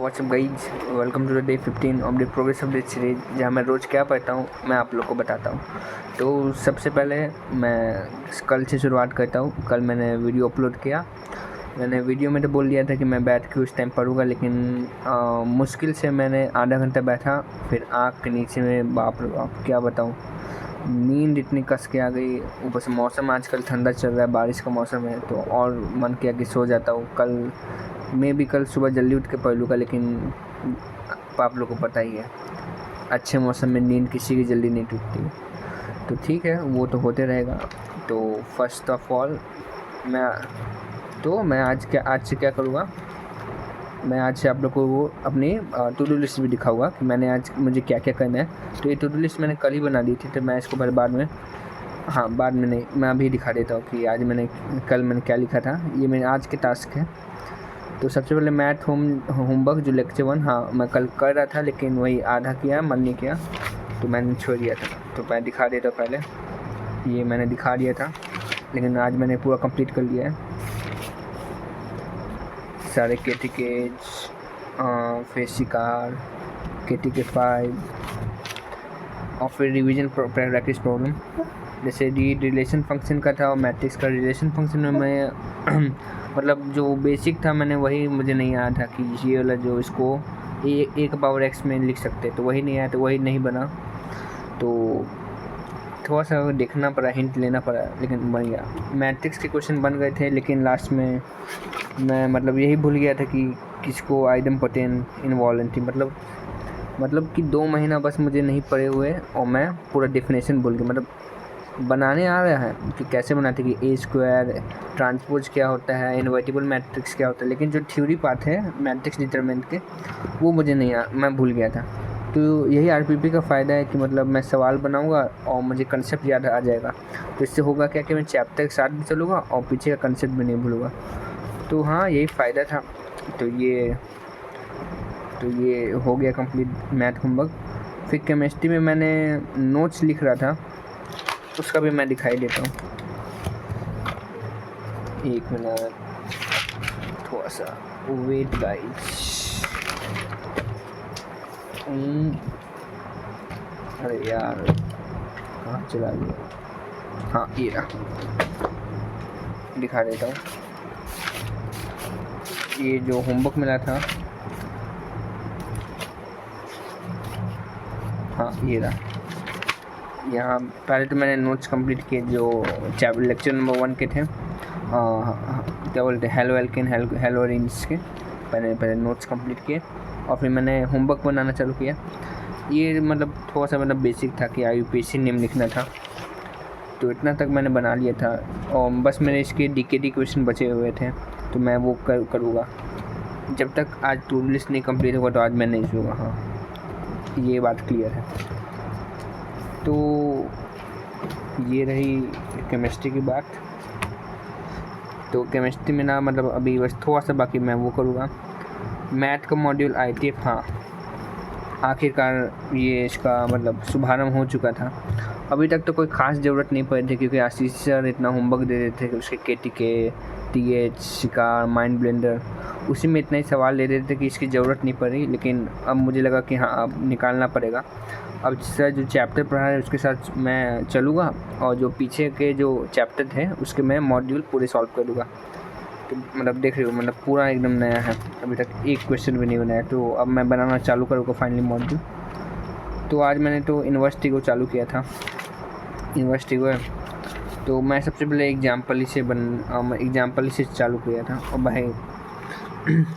WhatsApp guys, welcome to the day 15 of the progress of this series, जहाँ मैं रोज़ क्या पढ़ता हूँ मैं आप लोग को बताता हूँ। तो सबसे पहले मैं कल से शुरुआत करता हूँ। कल मैंने वीडियो अपलोड किया। मैंने वीडियो में तो बोल दिया था कि मैं बैठ के उस टाइम पढ़ूँगा, लेकिन मुश्किल से मैंने आधा घंटा बैठा, फिर आँख के नीचे में बाप रे बाप क्या बताऊँ, नींद इतनी कस के आ गई। ऊपर से मौसम आजकल ठंडा चल रहा है, बारिश का मौसम है, तो और मन किया कि सो जाता हूँ। कल सुबह जल्दी उठ के पढ़ लूँगा, लेकिन आप लोग को पता ही है अच्छे मौसम में नींद किसी की जल्दी नहीं टूटती। तो ठीक है, वो तो होते रहेगा। तो फर्स्ट ऑफ ऑल मैं आज से क्या करूँगा, मैं आज से आप लोग को वो अपनी टू डू लिस्ट भी दिखाऊंगा कि मैंने आज मुझे क्या क्या करना है। तो ये टू डू लिस्ट मैंने कल ही बना दी थी, तो मैं इसको बाद में नहीं, मैं अभी दिखा देता हूँ कि कल मैंने क्या लिखा था। ये मेरे आज के टास्क है। तो सबसे पहले मैथ होमवर्क जो लेक्चर 1, हाँ मैं कल कर रहा था, लेकिन वही आधा किया, मन नहीं किया तो मैंने छोड़ दिया था। तो मैं दिखा देता हूँ। पहले ये मैंने दिखा दिया था, लेकिन आज मैंने पूरा कंप्लीट कर लिया है सारे KTK, फेसिकार, KTK 5 और फिर रिवीजन प्रैक्टिस प्रॉब्लम। जैसे रिलेशन फंक्शन का था और मैट्रिक्स का। रिलेशन फंक्शन में मैं मतलब जो बेसिक था मैंने वही, मुझे नहीं आया था कि ये वाला जो इसको एक पावर एक्स में लिख सकते, तो वही नहीं आया, तो वही नहीं बना। तो थोड़ा सा देखना पड़ा, हिंट लेना पड़ा, लेकिन बन गया। मैट्रिक्स के क्वेश्चन बन गए थे, लेकिन लास्ट में मैं मतलब यही भूल गया था कि किसको आइडम पोटेंट इनवॉलेंटी, मतलब कि 2 महीना बस मुझे नहीं पढ़े हुए और मैं पूरा डेफिनेशन भूल गया। मतलब बनाने आ रहा है कि कैसे बनाते कि ए स्क्वायर, ट्रांसपोज क्या होता है, इन्वर्टिबल मैट्रिक्स क्या होता है, लेकिन जो थ्योरी पार्ट है मैट्रिक्स डिटरमिनेंट के, वो मुझे मैं भूल गया था। तो यही RPP का फ़ायदा है कि मतलब मैं सवाल बनाऊंगा और मुझे कंसेप्ट याद आ जाएगा। तो इससे होगा क्या कि मैं चैप्टर के साथ भी चलूँगा और पीछे का कंसेप्ट भी नहीं भूलूँगा। तो हाँ, यही फ़ायदा था। तो ये हो गया कंप्लीट मैथ होमवर्क। फिर केमिस्ट्री में मैंने नोट्स लिख रहा था, उसका भी मैं दिखाई देता हूँ। एक मिनट, थोड़ा सा वेट गाइस। अरे यार कहाँ चला गया, हाँ ये रहा, दिखा देता हूँ। ये जो होमवर्क मिला था, हाँ ये रहा। यहाँ पहले तो मैंने नोट्स कंप्लीट किए जो लेक्चर नंबर 1 के थे, क्या बोलते हैं, हेलो एल्केन हेलो रेंज के। पहले नोट्स कंप्लीट किए और फिर मैंने होमवर्क बनाना चालू किया। ये मतलब थोड़ा सा बेसिक था कि IUPAC नेम लिखना था, तो इतना तक मैंने बना लिया था। और बस मेरे इसके DKD क्वेश्चन बचे हुए थे, तो मैं वो करूँगा। जब तक आज टू डू लिस्ट नहीं कंप्लीट होगा तो आज मैं नहीं सोऊंगा। हाँ, ये बात क्लियर है। तो ये रही केमिस्ट्री की बात। तो केमिस्ट्री में ना मतलब अभी बस थोड़ा सा बाकी, मैं वो करूँगा। मैथ का मॉड्यूल ITF, हाँ आखिरकार ये इसका मतलब शुभारंभ हो चुका था। अभी तक तो कोई ख़ास ज़रूरत नहीं पड़ी थी, क्योंकि आशीष सर इतना होमवर्क दे देते थे कि उसके KTK, TH, शिकार, माइंड ब्लेंडर, उसी में इतने ही सवाल दे देते थे कि इसकी ज़रूरत नहीं पड़ी। लेकिन अब मुझे लगा कि हाँ, अब निकालना पड़ेगा। अब सर जो चैप्टर पढ़ा है उसके साथ मैं चलूँगा, और जो पीछे के जो चैप्टर थे उसके मैं मॉड्यूल पूरे सॉल्व कर दूँगा। तो मतलब देख रहे हो, मतलब पूरा एकदम नया है, अभी तक एक क्वेश्चन भी नहीं बनाया। तो अब मैं बनाना चालू करूँगा फाइनली मॉड्यूल। तो आज मैंने तो यूनिवर्सिटी को चालू किया था, यूनिवर्सिटी को। तो मैं सबसे पहले एग्जाम्पल से चालू किया था। और भाई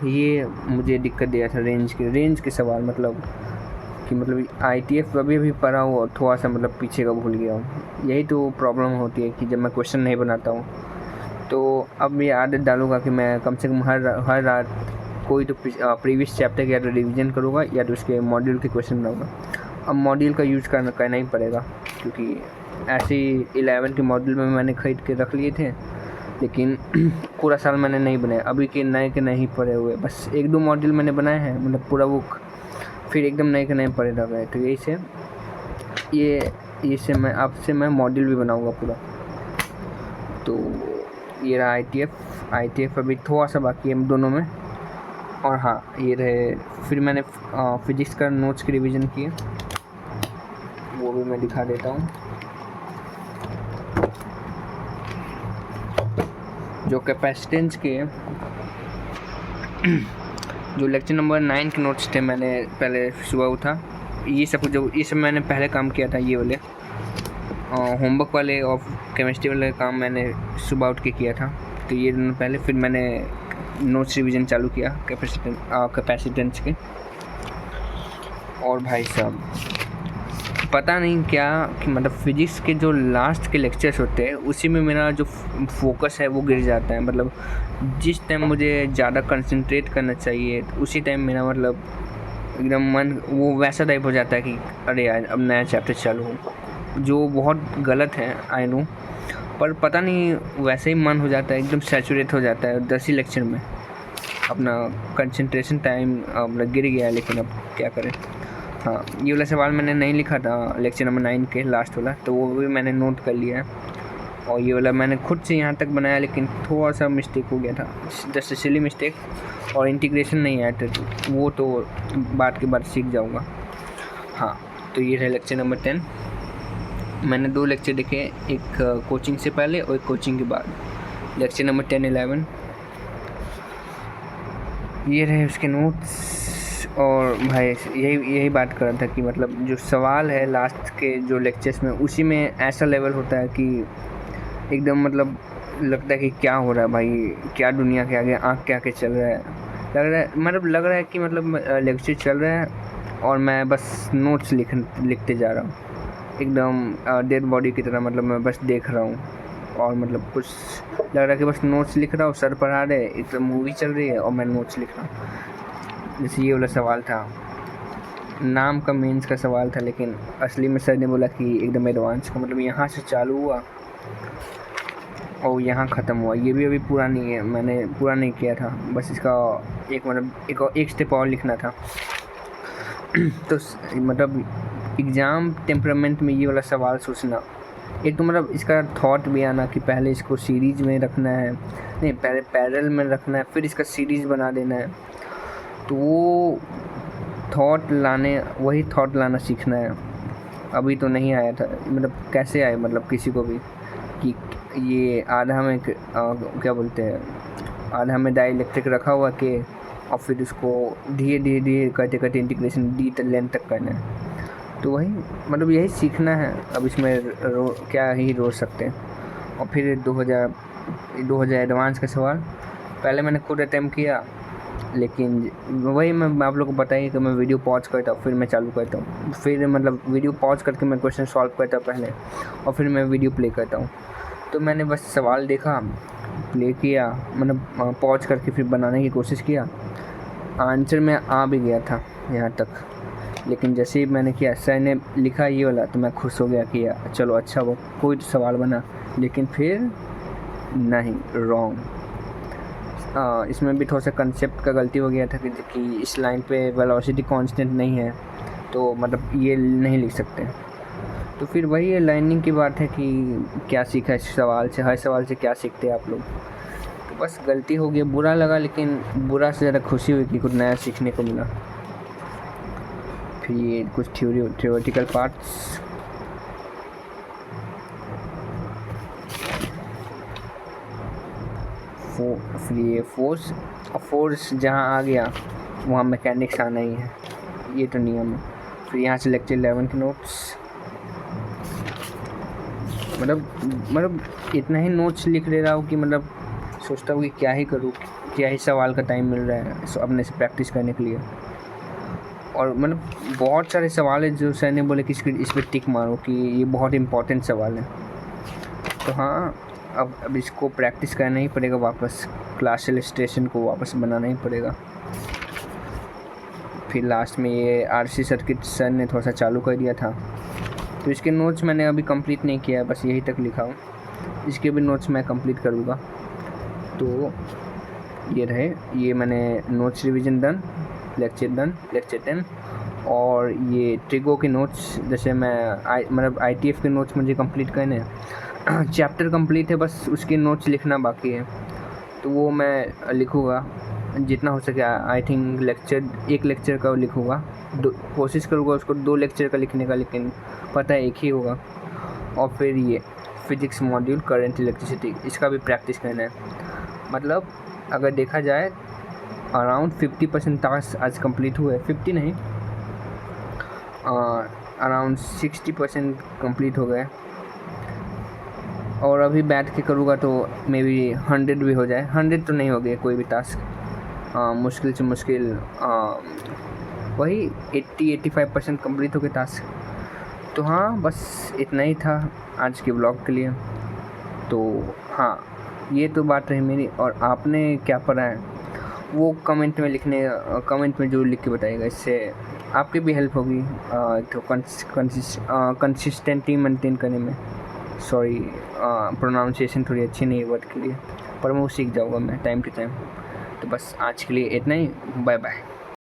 ये मुझे दिक्कत दिया था रेंज के सवाल, मतलब ITF अभी पढ़ा हूँ और थोड़ा सा पीछे का भूल गया हूँ। यही तो प्रॉब्लम होती है कि जब मैं क्वेश्चन नहीं बनाता हूँ। तो अब ये आदत डालूँगा कि मैं कम से कम हर रात कोई तो प्रीवियस चैप्टर का या तो रिविज़न करूँगा या तो उसके मॉड्यूल के क्वेश्चन बनाऊँगा। अब मॉड्यूल का यूज़ करना ही पड़ेगा, क्योंकि ऐसे ही 11 के मॉड्यूल में मैंने ख़रीद के रख लिए थे, लेकिन पूरा साल मैंने नहीं बनाया। अभी के नए ही पढ़े हुए, बस 1-2 मॉड्यूल मैंने बनाए हैं, मतलब पूरा बुक, फिर एकदम नए के नए पढ़े रह गए। तो यही से मैं मॉड्यूल भी बनाऊँगा पूरा। तो ये रहा ITF अभी थोड़ा सा बाकी है दोनों में। और हाँ ये रहे, फिर मैंने फिजिक्स का नोट्स की रिवीजन किए, वो भी मैं दिखा देता हूँ। जो कैपेसिटेंस के जो लेक्चर नंबर 9 के नोट्स थे, मैंने पहले सुबह उठा, ये सब मैंने पहले काम किया था, ये वाले होमवर्क वाले और केमिस्ट्री वाले काम मैंने सुबह उठ के किया था। तो ये दोनों पहले, फिर मैंने नोट्स रिवीजन चालू किया कैपेसिटेंस के। और भाई साहब पता नहीं क्या कि मतलब फिजिक्स के जो लास्ट के लेक्चर्स होते हैं उसी में मेरा जो फोकस है वो गिर जाता है। मतलब जिस टाइम मुझे ज़्यादा कंसंट्रेट करना चाहिए उसी टाइम मेरा मतलब एकदम मन वो वैसा टाइप हो जाता है कि अरे यार अब नया चैप्टर चालू हो, जो बहुत गलत है आई नो, पर पता नहीं वैसे ही मन हो जाता है, एकदम सैचुरेट हो जाता है 10 ही लेक्चर में। अपना कंसंट्रेशन टाइम मतलब गिर गया है, लेकिन अब क्या करें। हाँ ये वाला सवाल मैंने नहीं लिखा था लेक्चर नंबर 9 के लास्ट वाला, तो वो भी मैंने नोट कर लिया है। और ये वाला मैंने खुद से यहाँ तक बनाया, लेकिन थोड़ा सा मिस्टेक हो गया था, जस्ट सिली मिस्टेक, और इंटीग्रेशन नहीं आया था, वो तो बात के बाद सीख जाऊँगा। हाँ तो ये है लेक्चर नंबर 10। मैंने 2 लेक्चर देखे, एक कोचिंग से पहले और एक कोचिंग के बाद, लेक्चर नंबर 10, 11। ये रहे उसके नोट्स। और भाई यही बात कर रहा था कि मतलब जो सवाल है लास्ट के जो लेक्चर्स में, उसी में ऐसा लेवल होता है कि एकदम मतलब लगता है कि क्या हो रहा है भाई, क्या दुनिया के आगे आँख के आगे चल रहा है। लग रहा है कि मतलब लेक्चर चल रहा है और मैं बस नोट्स लिखते जा रहा हूँ, एकदम डेड बॉडी की तरह। मतलब मैं बस देख रहा हूँ और मतलब कुछ लग रहा है कि बस नोट्स लिख रहा हूँ, सर पढ़ा रहे, एक मूवी चल रही है और मैं नोट्स लिख रहा हूँ। जैसे ये वाला सवाल था, नाम का मेंस का सवाल था, लेकिन असली में सर ने बोला कि एकदम एडवांस का, मतलब यहाँ से चालू हुआ और यहाँ ख़त्म हुआ। ये भी अभी पूरा नहीं है, मैंने पूरा नहीं किया था, बस इसका एक स्टेप और लिखना था। तो मतलब एग्ज़ाम टेम्परामेंट में ये वाला सवाल सोचना, एक तो मतलब इसका थॉट भी आना कि पहले इसको सीरीज़ में रखना है, नहीं पहले पैरेलल में रखना है, फिर इसका सीरीज़ बना देना है। तो वो वही थॉट लाना सीखना है। अभी तो नहीं आया था, मतलब कैसे आए, मतलब किसी को भी कि ये आधा में क्या बोलते हैं, आधा में डाइलेक्ट्रिक रखा हुआ के, और फिर उसको धीरे धीरे करते इंटीग्रेशन डी लेंथ तक करना है। तो वही मतलब यही सीखना है। अब इसमें क्या ही रोक सकते हैं। और फिर 2000 एडवांस का सवाल पहले मैंने खुद अटैम्प्ट किया, लेकिन वही मैं आप लोगों को बताइए कि मैं वीडियो पॉज करता हूँ, फिर मैं चालू करता हूँ, फिर मतलब वीडियो पॉज करके मैं क्वेश्चन सॉल्व करता हूँ पहले, और फिर मैं वीडियो प्ले करता हूँ। तो मैंने बस सवाल देखा, प्ले किया, मतलब पॉज करके फिर बनाने की कोशिश किया, आंसर में आ भी गया था यहाँ तक। लेकिन जैसे ही मैंने किया, सर ने लिखा ये वाला, तो मैं खुश हो गया कि चलो अच्छा वो कोई तो सवाल बना। लेकिन फिर नहीं, रॉन्ग। इसमें भी थोड़ा सा कंसेप्ट का गलती हो गया था कि इस लाइन पे वेलोसिटी कांस्टेंट नहीं है, तो मतलब ये नहीं लिख सकते। तो फिर वही है, लाइनिंग की बात है कि क्या सीखा इस सवाल से, हर सवाल से क्या सीखते हैं आप लोग। तो बस गलती हो गई, बुरा लगा, लेकिन बुरा से ज़्यादा खुशी हुई कि कुछ नया सीखने को मिला। फिर ये कुछ थ्योरेटिकल पार्ट्स, फिर ये फोर्स जहाँ आ गया वहाँ मैकेनिक्स आना ही है, ये तो नियम है। फिर यहाँ से लेक्चर 11 के नोट्स, मतलब इतना ही नोट्स लिख ले रहा हूँ कि मतलब सोचता हूँ कि क्या ही करूँ, क्या ही सवाल का टाइम मिल रहा है अपने से प्रैक्टिस करने के लिए। और मतलब बहुत सारे सवाल है जो सर ने बोले कि इस पर टिक मारो कि ये बहुत इंपॉर्टेंट सवाल है। तो हाँ, अब इसको प्रैक्टिस करना ही पड़ेगा, वापस क्लास इलस्ट्रेशन को वापस बनाना ही पड़ेगा। फिर लास्ट में ये आरसी सर्किट सर ने थोड़ा सा चालू कर दिया था, तो इसके नोट्स मैंने अभी कंप्लीट नहीं किया, बस यही तक लिखा हूँ। इसके भी नोट्स मैं कंप्लीट करूँगा। तो ये रहे, ये मैंने नोट्स रिवीजन डन, लेक्चर 10। और ये ट्रिगो के नोट्स, जैसे मैं मतलब ITF के नोट्स मुझे कंप्लीट करने हैं। चैप्टर कंप्लीट है, बस उसके नोट्स लिखना बाकी है, तो वो मैं लिखूँगा। जितना हो सके आई थिंक एक लेक्चर का लिखूँगा, कोशिश करूँगा उसको 2 लेक्चर का लिखने का, लेकिन पता है एक ही होगा। और फिर ये फिजिक्स मॉड्यूल करंट इलेक्ट्रिसिटी, इसका भी प्रैक्टिस करना है। मतलब अगर देखा जाए अराउंड 50% टास्क आज कंप्लीट हुए, 50 नहीं, अराउंड 60% कंप्लीट हो गए। और अभी बैठ के करूँगा तो मे बी 100 भी हो जाए। 100 तो नहीं हो गए कोई भी टास्क, मुश्किल से मुश्किल वही 80-85% कंप्लीट हो गए टास्क। तो हाँ, बस इतना ही था आज के ब्लॉग के लिए। तो हाँ, ये तो बात रही मेरी। और आपने क्या पढ़ा है वो कमेंट में ज़रूर लिख के बताइएगा, इससे आपकी भी हेल्प होगी तो कंसिस्टेंटी मेंटेन करने में। सॉरी, प्रोनाउंसिएशन थोड़ी अच्छी नहीं है वर्ड के लिए, पर मैं वो सीख जाऊँगा मैं टाइम टू टाइम। तो बस आज के लिए इतना ही, बाय बाय।